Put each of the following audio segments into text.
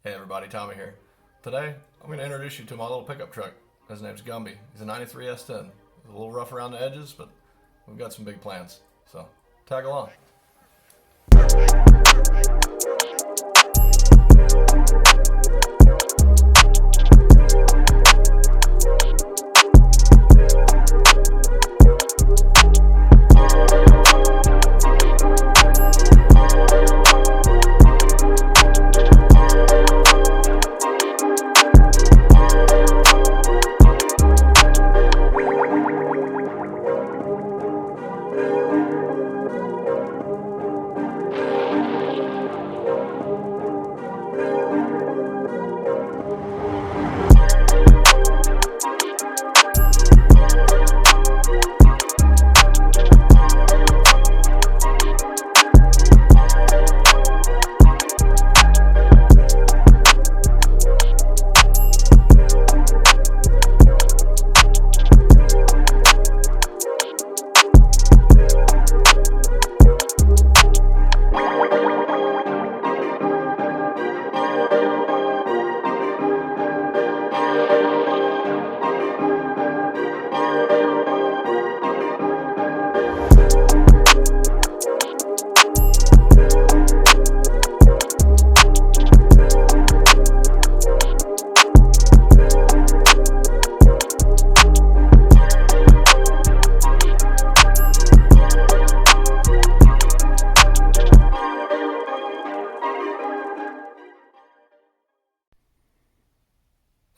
Hey everybody, Tommy here. Today, I'm going to introduce you to my little pickup truck. His name's Gumby. He's a 93 S10. He's a little rough around the edges, but we've got some big plans. So, tag along.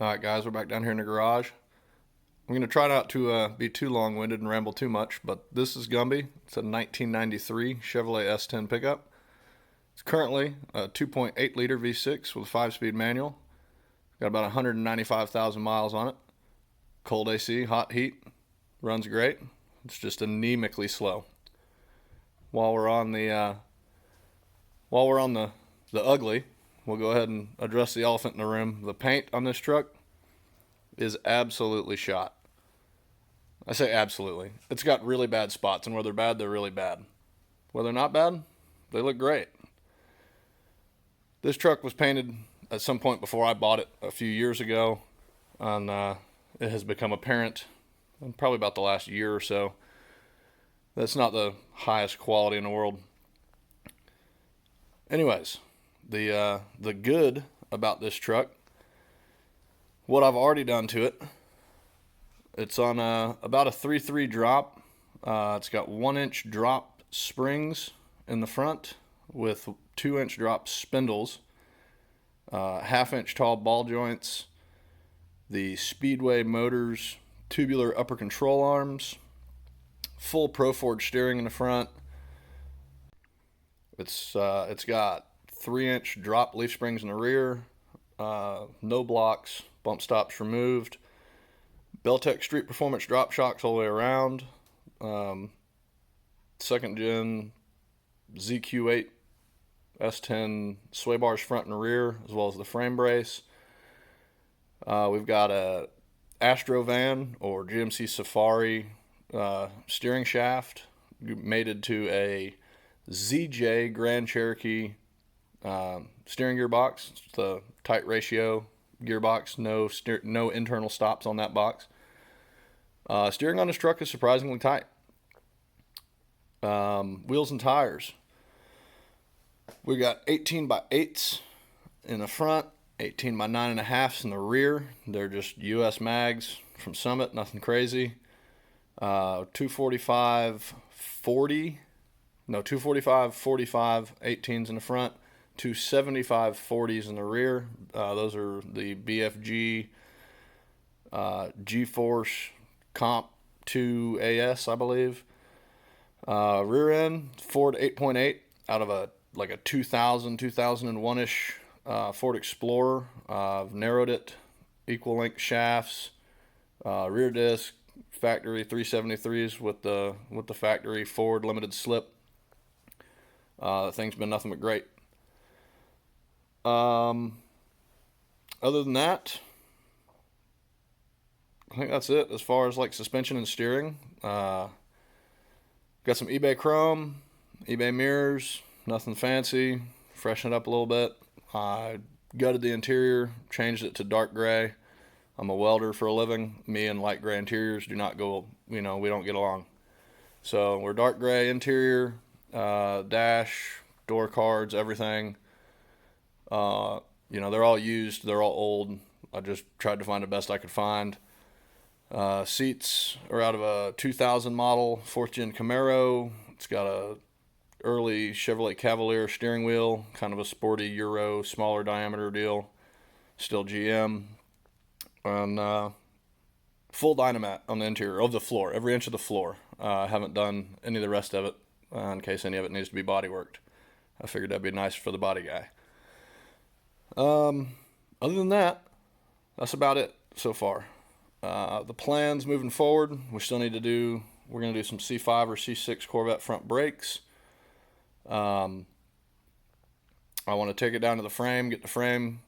Alright guys, we're back down here in the garage. I'm going to try not to be too long-winded and ramble too much, but this is Gumby. It's a 1993 Chevrolet S10 pickup. It's currently a 2.8 liter V6 with a 5-speed manual. Got about 195,000 miles on it. Cold AC, hot heat, runs great. It's just anemically slow. While we're on the ugly, we'll go ahead and address the elephant in the room. The paint on this truck is absolutely shot. I say absolutely. It's got really bad spots, and where they're bad, they're really bad. Where they're not bad, they look great. This truck was painted at some point before I bought it a few years ago, and it has become apparent in probably about the last year or so that's not the highest quality in the world. Anyways, the good about this truck, what I've already done to it, it's on about a 3.3 drop. It's got 1-inch drop springs in the front with 2-inch drop spindles, 1/2-inch tall ball joints, the Speedway Motors tubular upper control arms, full Pro Forge steering in the front. It's got 3-inch drop leaf springs in the rear, no blocks, bump stops removed, Beltec Street Performance drop shocks all the way around, second gen ZQ8 S10 sway bars front and rear, as well as the frame brace. We've got a Astrovan or GMC Safari steering shaft mated to a ZJ Grand Cherokee steering gearbox. It's the tight ratio gearbox, no internal stops on that box. Steering on this truck is surprisingly tight. Wheels and tires. We got 18 by 8s in the front, 18 by 9.5s in the rear. They're just US mags from Summit, nothing crazy. 245 45 18s in the front, 275 40s in the rear. Those are the BFG G-Force Comp 2 AS, I believe. Rear end Ford 8.8 out of a 2001-ish Ford Explorer. I've narrowed it, equal length shafts, rear disc, factory 373s with the factory Ford limited slip. The thing's been nothing but great. Other than that, I think that's it as far as like suspension and steering. Got some eBay chrome, eBay mirrors, nothing fancy. Freshen it up a little bit. I gutted the interior, changed it to dark gray. I'm a welder for a living. Me and light gray interiors do not go, we don't get along. So we're dark gray interior, dash, door cards, everything. They're all used, they're all old. I just tried to find the best I could find. Seats are out of a 2000 model 4th gen Camaro. It's got a early Chevrolet Cavalier steering wheel, kind of a sporty Euro, smaller diameter deal. Still GM. And full Dynamat on the interior of the floor, every inch of the floor. I haven't done any of the rest of it in case any of it needs to be body worked. I figured that'd be nice for the body guy. Other than that, that's about it so far. The plans moving forward, we're going to do some C5 or C6 Corvette front brakes. I want to take it down to the frame, get the frame,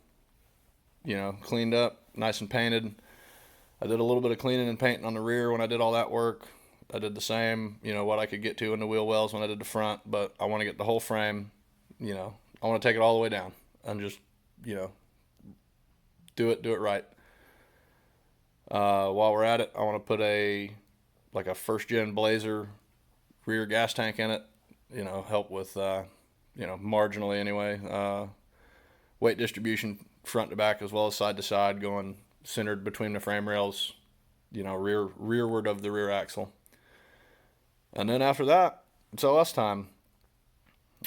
cleaned up, nice and painted. I did a little bit of cleaning and painting on the rear when I did all that work. I did the same, what I could get to in the wheel wells when I did the front, but I want to get the whole frame, I want to take it all the way down and just, do it right. While we're at it, I want to put a 1st gen Blazer rear gas tank in it, help with, marginally anyway, weight distribution front to back as well as side to side, going centered between the frame rails, rearward of the rear axle. And then after that, it's LS time.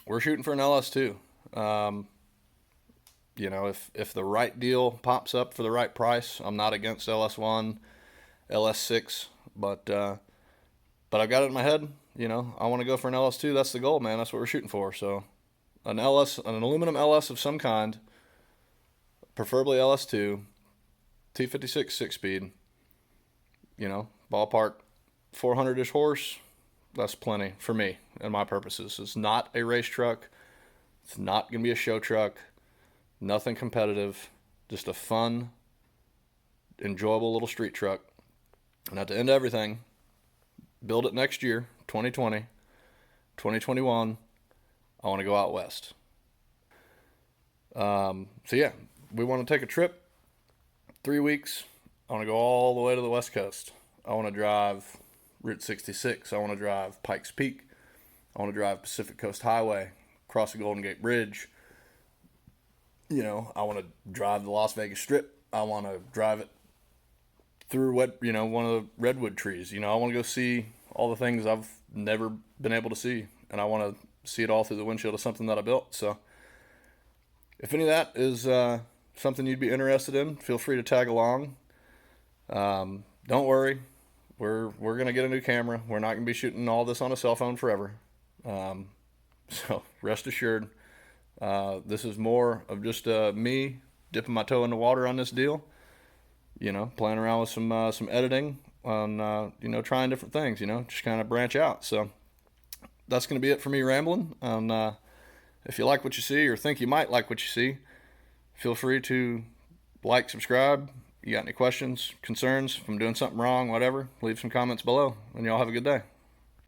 We're shooting for an LS2. If the right deal pops up for the right price, I'm not against LS1, LS6, but I've got it in my head, I want to go for an LS2. That's the goal, man. That's what we're shooting for. So an aluminum LS of some kind, preferably LS2, T56 6-speed, ballpark 400-ish horse. That's plenty for me and my purposes. It's not a race truck. It's not going to be a show truck. Nothing competitive. Just a fun, enjoyable little street truck. And at the end of everything, build it next year, 2020, 2021. I want to go out west. We want to take a trip. 3 weeks. I want to go all the way to the West Coast. I want to drive Route 66. I want to drive Pikes Peak. I want to drive Pacific Coast Highway, cross the Golden Gate Bridge. I want to drive the Las Vegas Strip. I want to drive it through one of the redwood trees. I want to go see all the things I've never been able to see, and I want to see it all through the windshield of something that I built. So if any of that is something you'd be interested in, feel free to tag along. Don't worry, we're gonna get a new camera. We're not gonna be shooting all this on a cell phone forever. So rest assured, this is more of just me dipping my toe in the water on this deal. Playing around with some editing on trying different things. Just kind of branch out. So that's gonna be it for me rambling. And if you like what you see or think you might like what you see, feel free to like, subscribe. You got any questions, concerns, if I'm doing something wrong, whatever, leave some comments below, and y'all have a good day.